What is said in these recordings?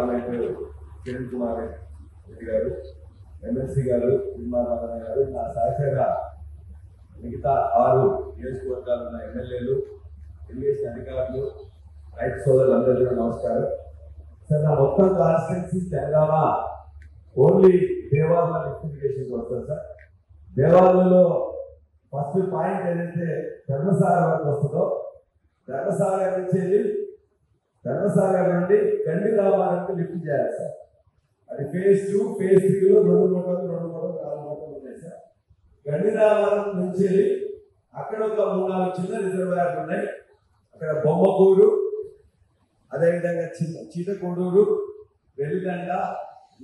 Parliament Kiran Kumar Reddy గారు, MLC గారు, నిర్మారాధన గారు, నా సహచర మిగతా 6 నియోజకవర్గాలు ఉన్న ఎమ్మెల్యేలు, తెలుగుదేశం అధికారులు, రైతు సోదరులందరూ కూడా నమస్కారం. సార్, నా మొత్తం కాన్స్టిట్యున్సీ తెలంగాణ ఓన్లీ దేవాలయ లిఫ్టిఫికేషన్ వస్తుంది సార్. దేవాలయంలో ఫస్ట్ పాయింట్ ఏదైతే ధర్మసాగర్ వరకు వస్తుందో, ధర్మసాగర్ నుండి గండి రామానికి లిఫ్ట్ చేయాలి సార్. అది phase 2, phase 3లో 2 మోటార్లు 4 మోటార్లు ఉన్నాయి సార్. గండి రామారం నుంచి అక్కడ ఒక 3-4 చిన్న రిజర్వాయర్లు ఉన్నాయి. అక్కడ బొమ్మకూరు, అదేవిధంగా చీటకొండూరు, వెలిదండ,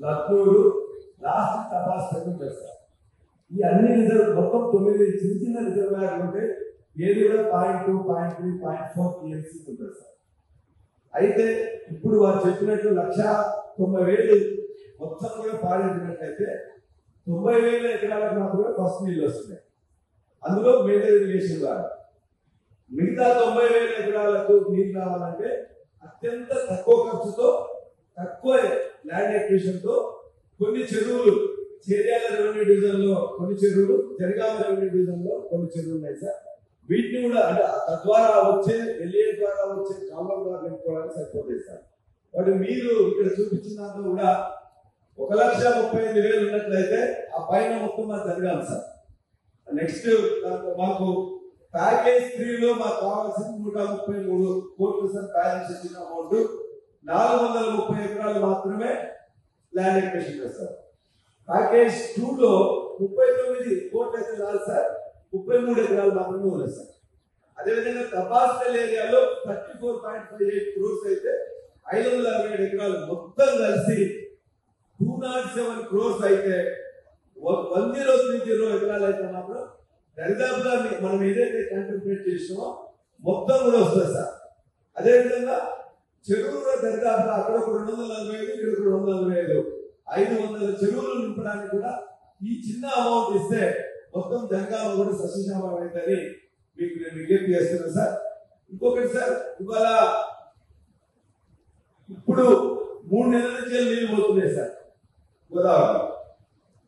లత్తూరు, లాస్ట్ తపాస్ ఉంటారు సార్. ఈ అన్ని మొత్తం 9 చిన్న చిన్న రిజర్వాయర్లు ఉంటే ఏది కూడా 0.2, 0.3, 0.4 TMC ఉంటుంది సార్. అయితే ఇప్పుడు వారు చెప్పినట్టు 1,90,000 మొత్తం కూడా పాడించినట్లయితే 90,000 ఎకరాలకు మాత్రమే ఫస్ట్ నీళ్ళు వస్తున్నాయి. అందులో మేజర్ ఇరిగేషన్ ద్వారా మిగతా 90,000 ఎకరాలకు నీళ్ళు రావాలంటే అత్యంత తక్కువ ఖర్చుతో, తక్కువ ల్యాండ్ ఎక్విజిషన్తో కొన్ని చెరువులు, చేర్యాల రెవెన్యూ డివిజన్లో కొన్ని చెరువులు, జనగామ రెవెన్యూ డివిజన్లో కొన్ని చెరువులు ఉన్నాయి సార్. వీటిని కూడా అంటే తద్వారా వచ్చే ఎల్ఏ ద్వారా వచ్చే కాలువ ద్వారా నింపుకోవడానికి సరిపోతుంది సార్. వాటి మీరు ఇక్కడ చూపించిన దాంట్లో కూడా 1,35,000 ఉన్నట్లయితే ఆ పైన మొత్తం మాకు జరగాలి సార్. నెక్స్ట్ మాకు ప్యాకేజ్ 3లో మాకు కావాల్సింది 133 కోట్లు సార్. బ్యాలెన్స్ ఇచ్చిన అమౌంట్ 430 ఎకరాలు మాత్రమే ల్యాండ్ ఎక్విజిషన్ సార్. ప్యాకేజ్ 2లో 39 కోట్లు అయితే చాలు సార్, 33 ఎకరాలు మాత్రమే ఉన్నాయి సార్. అదేవిధంగా తపాస్పల్ ఏరియాలో 34.58 crores అయితే 567 ఎకరాలు మొత్తం కలిసి 207 crores అయితే 1030 ఎకరాలు అయితే మాత్రం దరిదాపుగా మనం ఏదైతే కాంట్రిబ్యూట్ చేసినామో మొత్తం కూడా వస్తుంది సార్. అదేవిధంగా చెరువులు దరిదాపుగా అక్కడ ఒక 245, ఇక్కడ 245, 500 చెరువులు నింపడానికి కూడా ఈ చిన్న అమౌంట్ ఇస్తే మొత్తం జనగామ కూడా సస్యశ్యామలం అవుతుందని మీకు నేను విజ్ఞప్తి చేస్తున్నాను సార్. ఇంకొకటి సార్, ఇవాళ ఇప్పుడు 3 నెలల నుంచి నీళ్ళు పోతున్నాయి సార్ గోదావరి.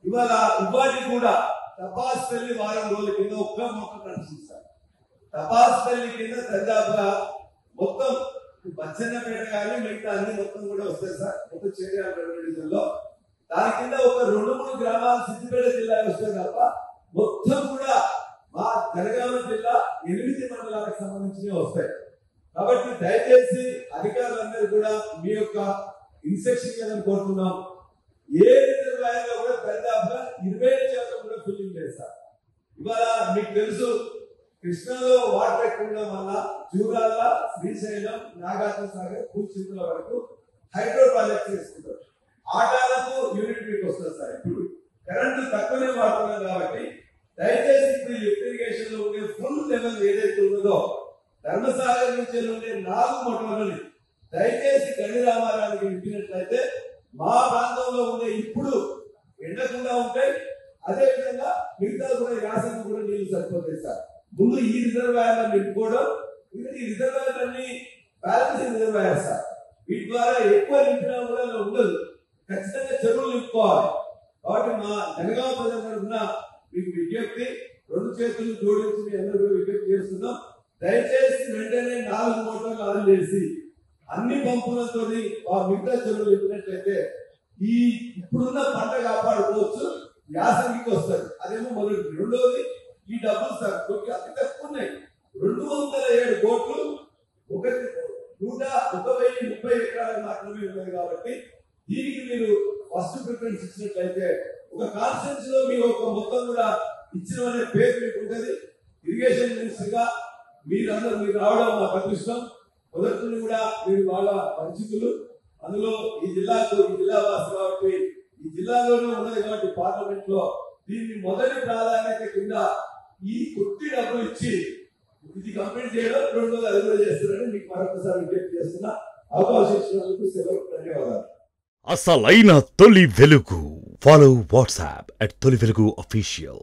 ఇవాళ ఇవాటికి కూడా తపాస్పల్లి వారం రోజుల కింద ఒక్క మోటార్ నడుస్తుంది సార్. తపాస్పల్లి కింద దాదాపుగా మొత్తం బచ్చన్నపేట కానీ మిగతా అన్ని మొత్తం కూడా వస్తాయి సార్. మొత్తం చేర్యాల రెవెన్యూ డివిజన్లో దాని కింద ఒక 2-3 గ్రామాలు సిద్దిపేట జిల్లా వస్తాయి తప్ప మొత్తం కూడా మా జనగామ జిల్లా 8 మండలాలకు సంబంధించినవి వస్తాయి. కాబట్టి దయచేసి అధికారులందరూ కూడా మీ యొక్క ఇన్స్ట్రక్షన్ చేయాలని కోరుతున్నాం. ఏ రిజర్వాయర్లో కూడా దాదాపుగా 25% కూడా ఫిల్లింగ్ లేదు సార్. ఇవాళ మీకు తెలుసు, కృష్ణాలో వాటర్ ఎక్కువ ఉండడం వల్ల జూరాల, శ్రీశైలం, నాగార్జున సాగర్, పూచింతల వరకు హైడ్రో ప్రాజెక్ట్ చేసుకుంటారు. ఆటాలకు యూనిట్ మీకు వస్తుంది సార్. ఇప్పుడు కరెంటు తక్కువనే వాడుతున్నాం కాబట్టి దయచేసి ఇప్పుడు ఇరిగేషన్ లో ఉండే ఫుల్ లెవెల్ ఏదైతే ఉన్నదో ధర్మసాగర్ నుంచి ఉండే 4 మోటార్లని దయచేసి గండి రామారానికి నింపినట్లయితే మా ప్రాంతంలో ఉండే ఇప్పుడు ఎండకుండా ఉంటాయి. అదే విధంగా మిగతా కూడా యాసంగి కూడా నీళ్లు సరిపోతాయి సార్. ముందు ఈ రిజర్వాయర్లను నింపుకోవడం, ఈ రిజర్వాయర్లన్నీ బ్యాలెన్సింగ్ రిజర్వాయర్ సార్. వీటి ద్వారా ఎక్కువ నింపినా కూడా ఉండదు, ఖచ్చితంగా చెరువులు నింపుకోవాలి. కాబట్టి మా జనగామ ప్రజల తరఫున మీకు విజ్ఞప్తి, 2 చేతులు జోడించి మీ అందరూ విజ్ఞప్తి చేస్తున్నాం. దయచేసి వెంటనే 4 మోటార్లు ఆన్ చేసి అన్ని పంపులతో మిగతా చెరువులు నింపినట్లయితే ఈ ఇప్పుడున్న పంట కాపాడుకోవచ్చు, యాసంగికి వస్తుంది. అదేమో మొదటి. రెండోది, ఈ డబ్బులు సార్ అతి తక్కువ ఉన్నాయి. 207 కోట్లు 1,130 ఎకరాలకు మాత్రమే ఉన్నాయి. కాబట్టి దీనికి మీరు ఫస్ట్ ప్రిఫరెన్స్ ఇచ్చినట్లయితే ఒక కాన్స్టిట్యున్సీ లో మీ ఒక మొత్తం కూడా ఇచ్చిన పేరు మీకు ఉంటుంది. ఇరిగేషన్ మినిస్టర్ గా మీరు రావడం మా అదృష్టం. మొదటి కూడా మీరు బాగా పరిచితులు. అందులో ఈ జిల్లా వాసి కాబట్టి ఈ జిల్లాలోనే ఉన్నది కాబట్టి పార్లమెంట్ లో దీన్ని మొదటి ప్రాధాన్యత కింద ఈ కొద్ది డబ్బులు ఇచ్చి ఇది కంప్లీట్ చేయడం 2 అది కూడా చేస్తున్నారని మీకు మరొకసారి విజ్ఞప్తి చేస్తున్నా. అవకాశం ఇచ్చినందుకు సెలవు. ధన్యవాదాలు. అసలైన తొలి వెలుగు. ఫాలో వాట్సాప్ @తొలి వెలుగు official.